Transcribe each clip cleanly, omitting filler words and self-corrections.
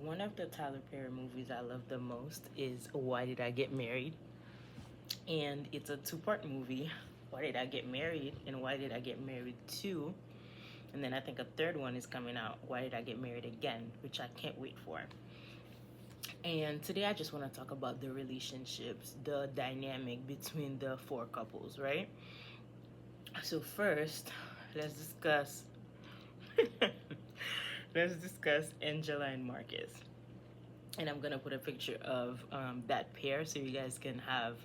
One of the Tyler Perry movies I love the most is Why Did I Get Married? And it's a two-part movie. Why Did I Get Married? And Why Did I Get Married 2? And then I think a third one is coming out, Why Did I Get Married Again? Which I can't wait for. And today I just want to talk about the relationships, the dynamic between the four couples, right? So first, let's discuss let's discuss Angela and Marcus. And I'm gonna put a picture of that pair so you guys can have,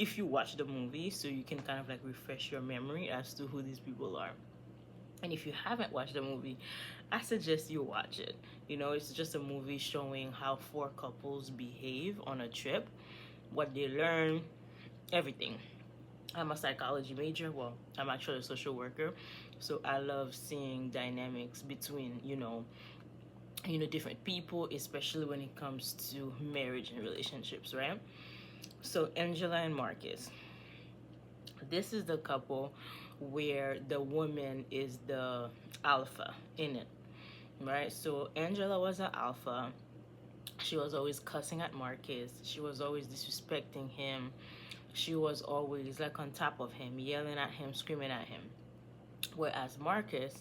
if you watch the movie, so you can kind of like refresh your memory as to who these people are. And if you haven't watched the movie, I suggest you watch it. You know, it's just a movie showing how four couples behave on a trip, what they learn, everything. I'm a psychology major. Well, I'm actually a social worker, so I love seeing dynamics between different people, especially when it comes to marriage and relationships, right? So Angela and Marcus, this is the couple where the woman is the alpha in it, right? So Angela was an alpha. She was always cussing at Marcus. She was always disrespecting him. She was always like on top of him, yelling at him, screaming at him. Whereas Marcus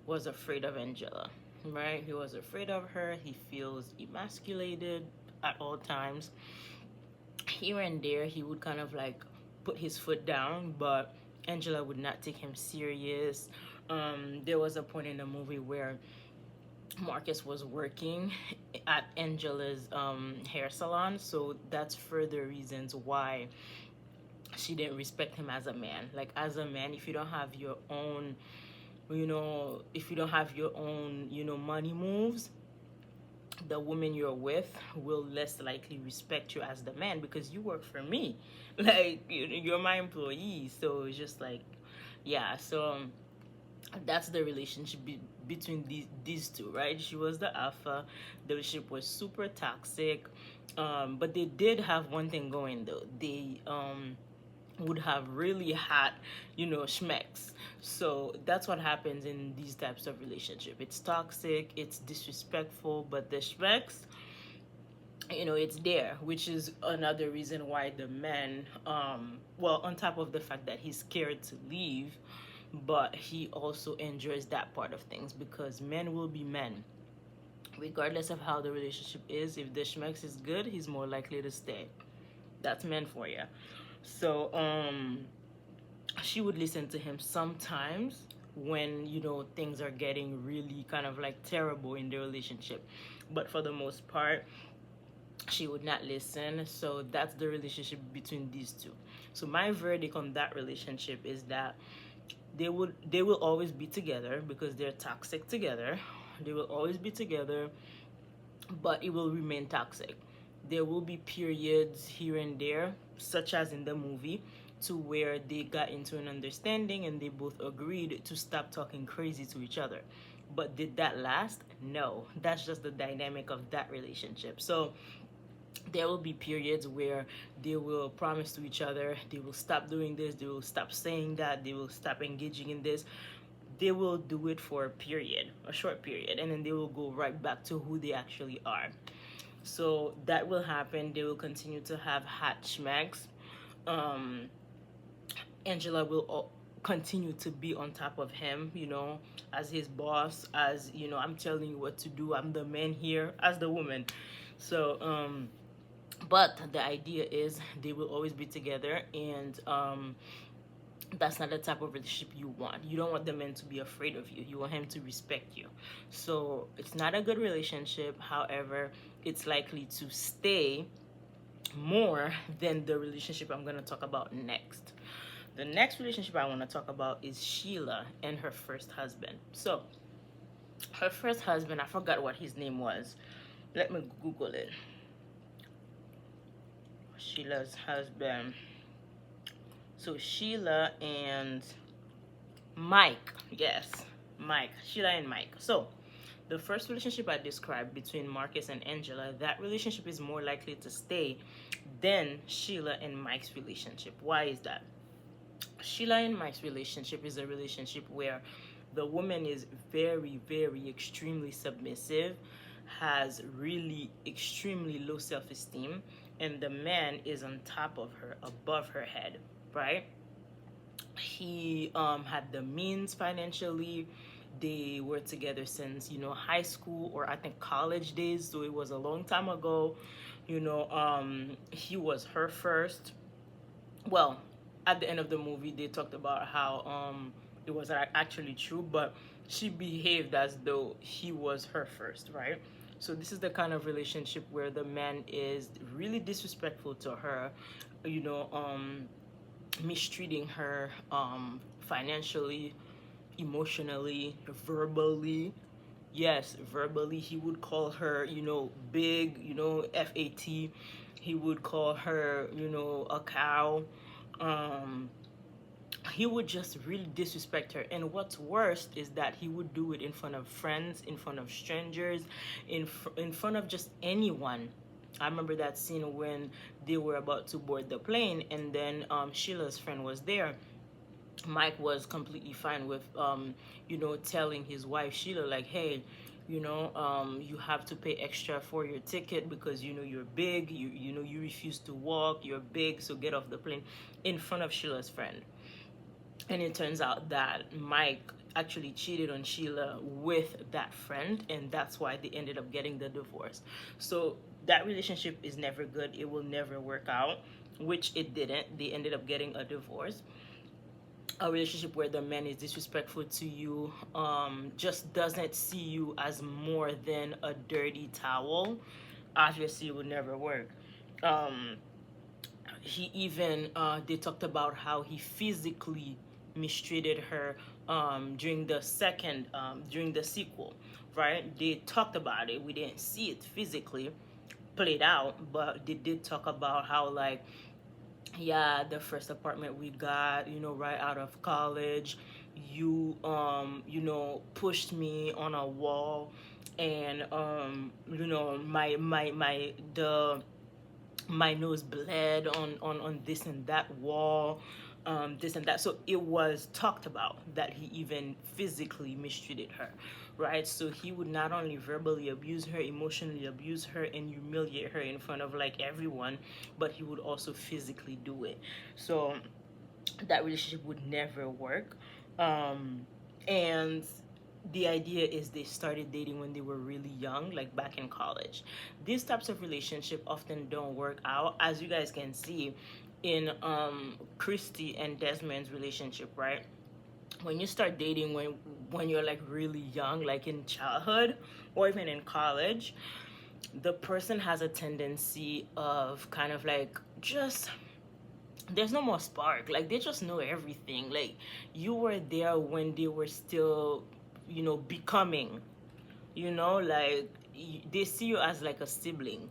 was afraid of Angela, right? He was afraid of her. He feels emasculated at all times. Here and there, he would kind of like put his foot down, but Angela would not take him serious. There was a point in the movie where Marcus was working at Angela's hair salon, so that's further reasons why she didn't respect him as a man. Like, as a man, if you don't have your own, money moves, the woman you're with will less likely respect you as the man because you work for me. Like, you're my employee. So it's just like, yeah. So that's the relationship between these two, right? She was the alpha. The relationship was super toxic, but they did have one thing going though. They would have really hot, schmecks. So that's what happens in these types of relationship. It's toxic, it's disrespectful, but the schmecks, it's there, which is another reason why the man, well, on top of the fact that he's scared to leave, but he also enjoys that part of things because men will be men. Regardless of how the relationship is, if the schmecks is good, he's more likely to stay. That's men for you. So she would listen to him sometimes when things are getting really kind of like terrible in the relationship, but for the most part she would not listen. So that's the relationship between these two. So my verdict on that relationship is that they will always be together because they're toxic together. They will always be together, but it will remain toxic. There will be periods here and there, such as in the movie, to where they got into an understanding and they both agreed to stop talking crazy to each other. But did that last? No. That's just the dynamic of that relationship. So there will be periods where they will promise to each other, they will stop doing this, they will stop saying that, they will stop engaging in this. They will do it for a period, a short period, and then they will go right back to who they actually are. So that will happen. They will continue to have hot schmacks. Um, Angela will continue to be on top of him, as his boss, as, I'm telling you what to do. I'm the man here as the woman. So, but the idea is they will always be together, and that's not the type of relationship you want. You don't want the man to be afraid of you. You want him to respect you. So it's not a good relationship. However, it's likely to stay more than the relationship I'm going to talk about next. The next relationship I want to talk about is Sheila and her first husband. So her first husband, I forgot what his name was. Let me Google it. Sheila's husband. So Sheila and Mike. Yes, Mike. Sheila and Mike. So the first relationship I described between Marcus and Angela, that relationship is more likely to stay than Sheila and Mike's relationship. Why is that? Sheila and Mike's relationship is a relationship where the woman is very, very extremely submissive. has really extremely low self-esteem, and the man is on top of her, above her head, right? He had the means financially. They were together since, high school, or I think college days, so it was a long time ago. He was her first. Well, at the end of the movie they talked about how it was actually true, but she behaved as though he was her first, right? So this is the kind of relationship where the man is really disrespectful to her, you know um mistreating her, financially, emotionally, verbally. Yes, verbally, he would call her, big, fat. He would call her, a cow. um he would just really disrespect her, and what's worst is that he would do it in front of friends, in front of strangers, in front of just anyone. I remember that scene when they were about to board the plane, and then Sheila's friend was there. Mike was completely fine with, telling his wife Sheila, like, hey, you have to pay extra for your ticket because you're big. You refuse to walk. You're big, so get off the plane, in front of Sheila's friend. And it turns out that Mike actually cheated on Sheila with that friend, and that's why they ended up getting the divorce. So that relationship is never good. It will never work out, which it didn't. They ended up getting a divorce. A relationship where the man is disrespectful to you, just doesn't see you as more than a dirty towel, obviously it would never work. um, he even, they talked about how he physically mistreated her, during the sequel, right? They talked about it. We didn't see it physically played out, but they did talk about how, like, yeah, the first apartment we got, right out of college, pushed me on a wall, and my nose bled on this and that wall, this and that. So it was talked about that he even physically mistreated her, right? So he would not only verbally abuse her, emotionally abuse her, and humiliate her in front of like everyone, but he would also physically do it. So that relationship would never work. And the idea is they started dating when they were really young, like back in college. These types of relationship often don't work out, as you guys can see in Christy and Desmond's relationship, right? When you start dating when you're like really young, like in childhood or even in college, the person has a tendency of kind of like just, there's no more spark. Like they just know everything. Like you were there when they were still, becoming, like they see you as like a sibling.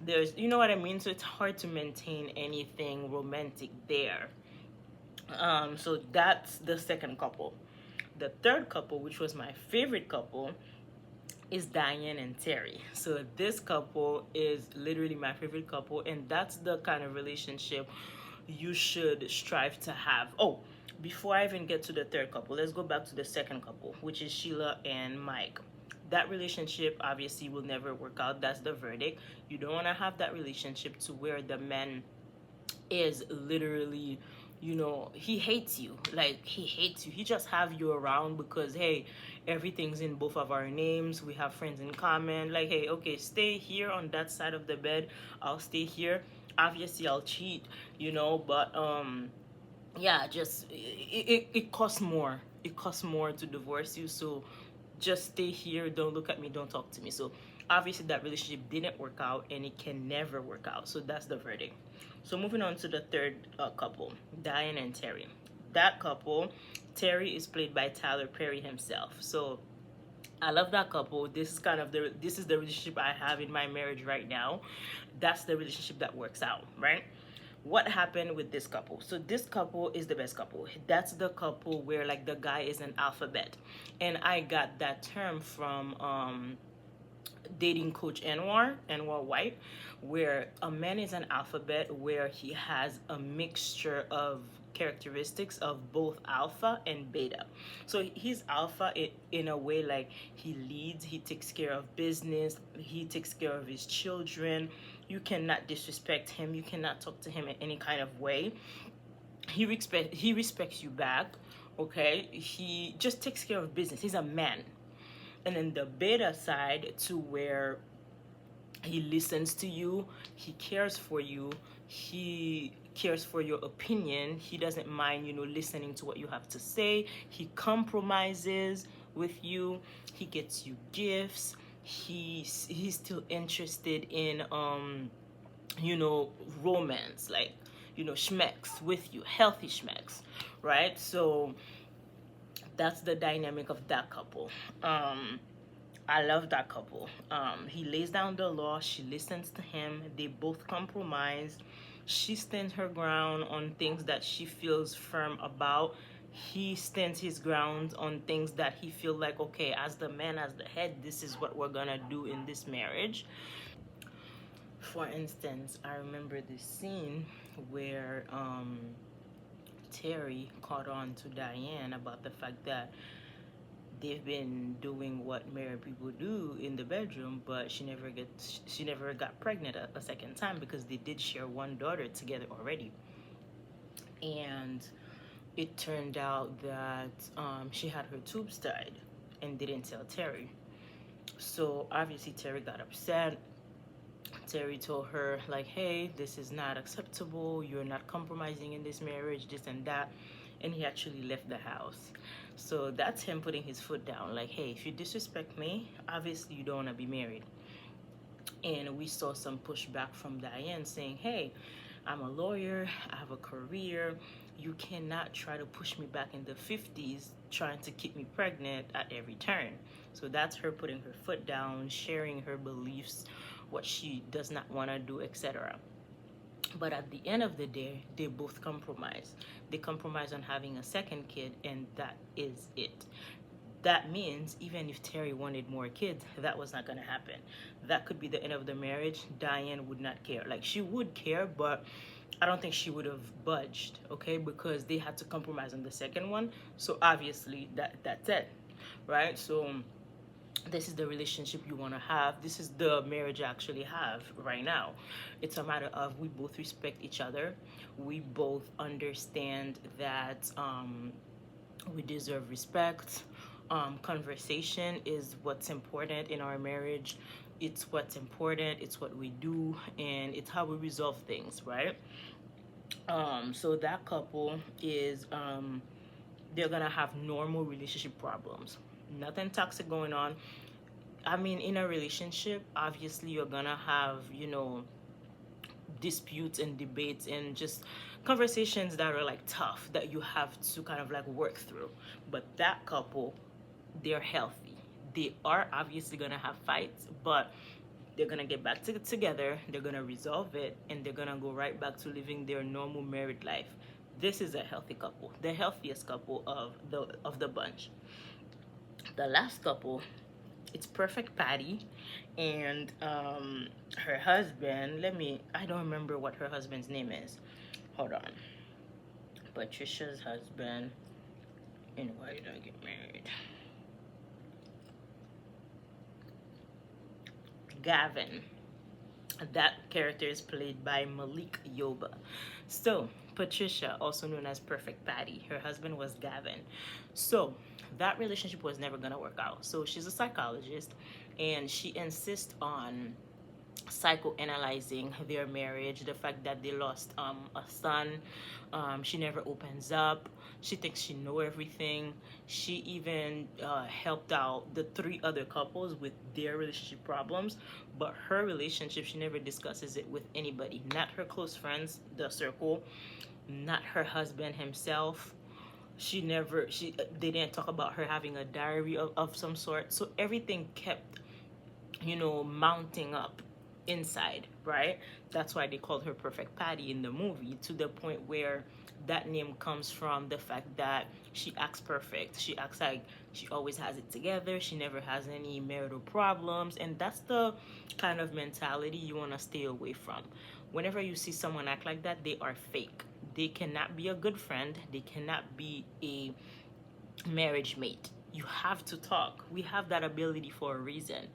There's, you know what I mean? So it's hard to maintain anything romantic there. So that's the second couple. The third couple, which was my favorite couple, is Diane and Terry. So this couple is literally my favorite couple, and that's the kind of relationship you should strive to have. Oh, before I even get to the third couple, let's go back to the second couple, which is Sheila and Mike. That relationship obviously will never work out. That's the verdict. You don't want to have that relationship to where the man is literally, he hates you. Like he hates you. He just have you around because, hey, everything's in both of our names. We have friends in common. Like, hey, okay, stay here on that side of the bed. I'll stay here. Obviously I'll cheat, but yeah, just it costs more. It costs more to divorce you. So just stay here, don't look at me, don't talk to me. So obviously that relationship didn't work out, and it can never work out. So that's the verdict. So moving on to the third couple, Diane and Terry. That couple, Terry is played by Tyler Perry himself. So I love that couple. This is the relationship I have in my marriage right now. That's the relationship that works out, right? What happened with this couple? So this couple is the best couple. That's the couple where like the guy is an alphabet. And I got that term from dating coach Anwar White, where a man is an alphabet, where he has a mixture of characteristics of both alpha and beta. So he's alpha in a way, like he leads, he takes care of business, he takes care of his children. You cannot disrespect him, you cannot talk to him in any kind of way. He respects you back. Okay, he just takes care of business, he's a man. And then the beta side, to where he listens to you, he cares for you, he cares for your opinion, he doesn't mind, listening to what you have to say, he compromises with you, he gets you gifts, he's still interested in you know romance, like schmecks with you, healthy schmecks, right? So that's the dynamic of that couple. I love that couple. He lays down the law, she listens to him, they both compromise. She stands her ground on things that she feels firm about. He stands his ground on things that he feels like, okay, as the man, as the head, this is what we're gonna do in this marriage. For instance, I remember this scene where Terry caught on to Diane about the fact that they've been doing what married people do in the bedroom, but she never got pregnant a second time, because they did share one daughter together already. And it turned out that she had her tubes tied and didn't tell Terry. So obviously Terry got upset. Terry told her, like, hey, this is not acceptable, you're not compromising in this marriage, this and that. And he actually left the house. So that's him putting his foot down, like, hey, if you disrespect me, obviously you don't want to be married. And we saw some pushback from Diane saying, hey, I'm a lawyer, I have a career, you cannot try to push me back in the 50s trying to keep me pregnant at every turn. So that's her putting her foot down, sharing her beliefs, what she does not want to do, etc. But at the end of the day, they both compromise. They compromise on having a second kid, and that is it. That means even if Terry wanted more kids, that was not going to happen. That could be the end of the marriage. Diane would not care. Like, she would care, but I don't think she would have budged, okay? Because they had to compromise on the second one. So obviously that's it, right? So this is the relationship you want to have. This is the marriage I actually have right now. It's a matter of, we both respect each other. We both understand that we deserve respect. Conversation is what's important in our marriage. It's what's important, it's what we do, and it's how we resolve things, right? So that couple is they're gonna have normal relationship problems, nothing toxic going on. I mean, in a relationship, obviously you're gonna have, disputes and debates and just conversations that are like tough, that you have to kind of like work through. But that couple, they're healthy. They are obviously gonna have fights, but they're gonna get back together, they're gonna resolve it, and they're gonna go right back to living their normal married life. This is a healthy couple, the healthiest couple of the bunch. The last couple, it's Perfect Patty and her husband. I don't remember what her husband's name is. Hold on. Patricia's husband. And why did I get married? Gavin. That character is played by Malik Yoba. So Patricia, also known as Perfect Patty, her husband was Gavin. So that relationship was never gonna work out. So she's a psychologist, and she insists on psychoanalyzing their marriage, the fact that they lost a son. She never opens up. She thinks she knows everything. She even helped out the 3 other couples with their relationship problems, but her relationship, she never discusses it with anybody, not her close friends, the circle, not her husband himself. They didn't talk about her having a diary of some sort. So everything kept mounting up inside, right? That's why they called her Perfect Patty in the movie, to the point where that name comes from the fact that she acts perfect. She acts like she always has it together. She never has any marital problems. And that's the kind of mentality you want to stay away from. Whenever you see someone act like that, they are fake. They cannot be a good friend. They cannot be a marriage mate. You have to talk. We have that ability for a reason.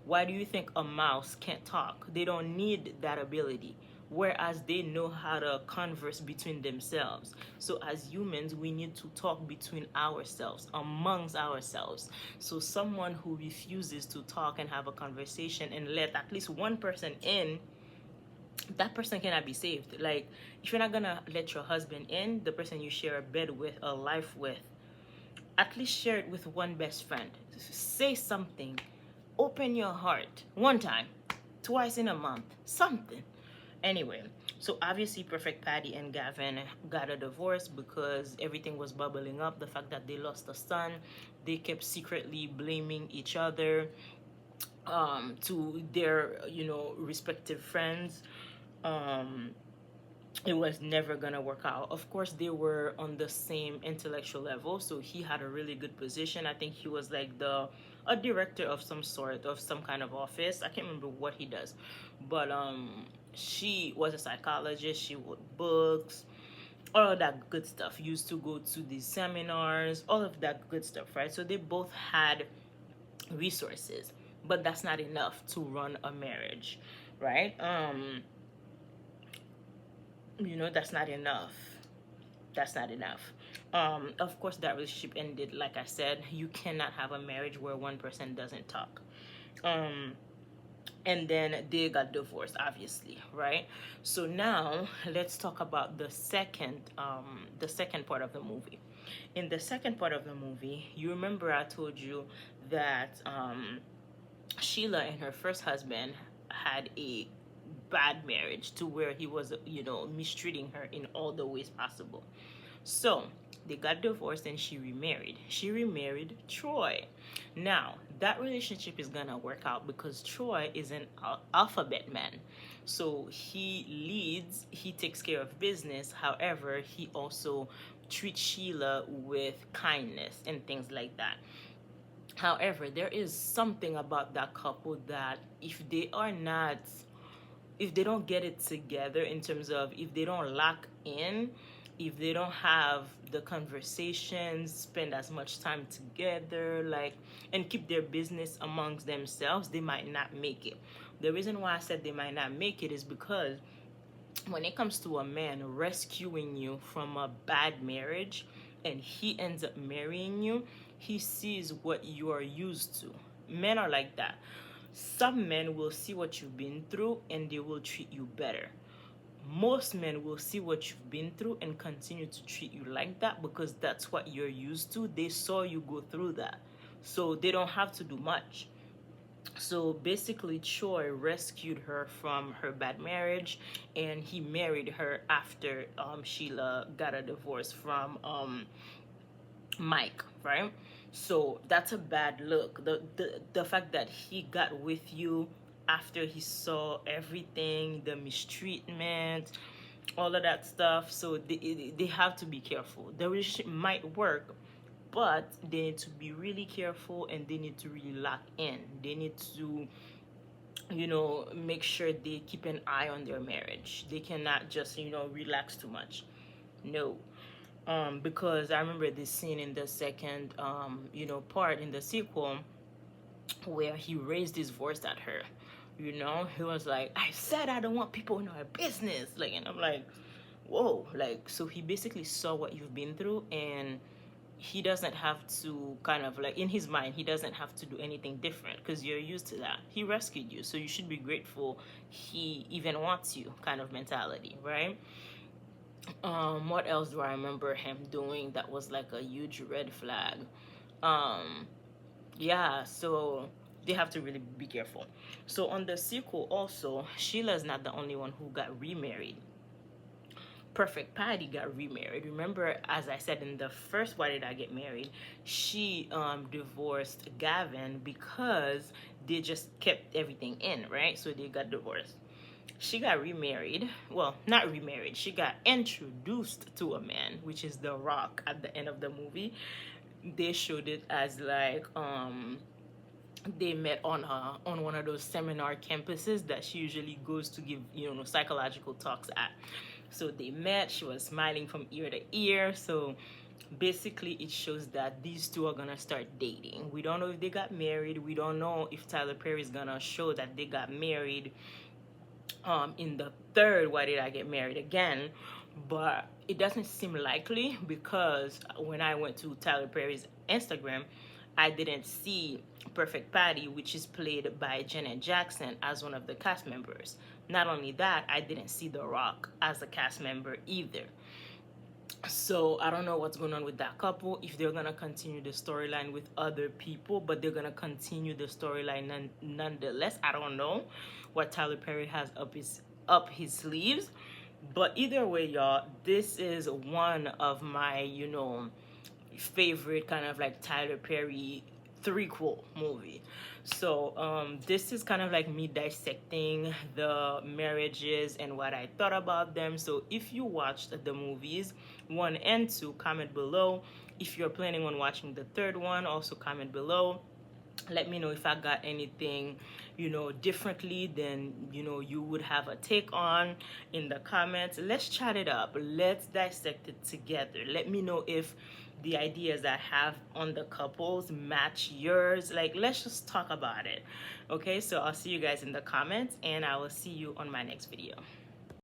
Why do you think a mouse can't talk? They don't need that ability. Whereas they know how to converse between themselves. So as humans, we need to talk between ourselves, amongst ourselves. So someone who refuses to talk and have a conversation and let at least one person in, that person cannot be saved. Like, if you're not gonna let your husband in, the person you share a bed with, a life with, at least share it with one best friend. Say something. Open your heart. One time, twice in a month, something. Anyway, so obviously Perfect Patty and Gavin got a divorce because everything was bubbling up. The fact that they lost a son, they kept secretly blaming each other to their, respective friends. Um, it was never gonna work out. Of course, they were on the same intellectual level, so he had a really good position. I think he was like a director of some sort, of some kind of office. I can't remember what he does, but she was a psychologist. She wrote books, all of that good stuff. Used to go to these seminars, all of that good stuff, right? So they both had resources, but that's not enough to run a marriage, right? That's not enough. That's not enough. Of course, that relationship ended. Like I said, you cannot have a marriage where one person doesn't talk. And then they got divorced, obviously, right? So now let's talk about the second part of the movie. In the second part of the movie, you remember I told you that Sheila and her first husband had a bad marriage to where he was, mistreating her in all the ways possible. So they got divorced and she remarried. She remarried Troy. Now, that relationship is gonna work out because Troy is an alphabet man. So he leads, he takes care of business. However, he also treats Sheila with kindness and things like that. However, there is something about that couple that if they don't get it together, in terms of if they don't lock in, if they don't have the conversations, spend as much time together, like, and keep their business amongst themselves, they might not make it. The reason why I said they might not make it is because when it comes to a man rescuing you from a bad marriage and he ends up marrying you, he sees what you are used to. Men are like that. Some men will see what you've been through and they will treat you better. Most men will see what you've been through and continue to treat you like that because that's what you're used to. They saw you go through that. So they don't have to do much. So basically, Troy rescued her from her bad marriage and he married her after Sheila got a divorce from Mike, right? So that's a bad look. The fact that he got with you after he saw everything, the mistreatment, all of that stuff. So they have to be careful. The relationship might work, but they need to be really careful and they need to really lock in. They need to, make sure they keep an eye on their marriage. They cannot just, relax too much. No. Because I remember this scene in the second, part in the sequel where he raised his voice at her. He was like, I said I don't want people in our business. Like, and I'm like, whoa. Like, so he basically saw what you've been through and he doesn't have to kind of like, in his mind, he doesn't have to do anything different because you're used to that. He rescued you. So you should be grateful he even wants you kind of mentality, right? What else do I remember him doing that was like a huge red flag? Yeah, so they have to really be careful. So on the sequel also, Sheila's not the only one who got remarried. Perfect Patty got remarried. Remember, as I said in the first Why Did I Get Married, she divorced Gavin because they just kept everything in, right? So they got divorced. She got remarried. Well, not remarried. She got introduced to a man, which is The Rock at the end of the movie. They showed it as like they met on one of those seminar campuses that she usually goes to give psychological talks at. So they met, she was smiling from ear to ear. So basically it shows that these two are gonna start dating. We don't know if they got married. We don't know if Tyler Perry is gonna show that they got married in the third Why Did I Get Married Again. But it doesn't seem likely, because when I went to Tyler Perry's Instagram, I didn't see Perfect Patty, which is played by Janet Jackson, as one of the cast members. Not only that, I didn't see The Rock as a cast member either. So I don't know what's going on with that couple, if they're gonna continue the storyline with other people, but they're gonna continue the storyline nonetheless. I don't know what Tyler Perry has up his sleeves. But either way, y'all, this is one of my, favorite kind of like Tyler Perry threequel movie. So this is kind of like me dissecting the marriages and what I thought about them. So if you watched the movies 1 and 2, comment below. If you're planning on watching the third one, also comment below. Let me know if I got anything, differently than, you would have a take on in the comments. Let's chat it up. Let's dissect it together. Let me know if the ideas I have on the couples match yours. Like, let's just talk about it. Okay, so I'll see you guys in the comments, and I will see you on my next video.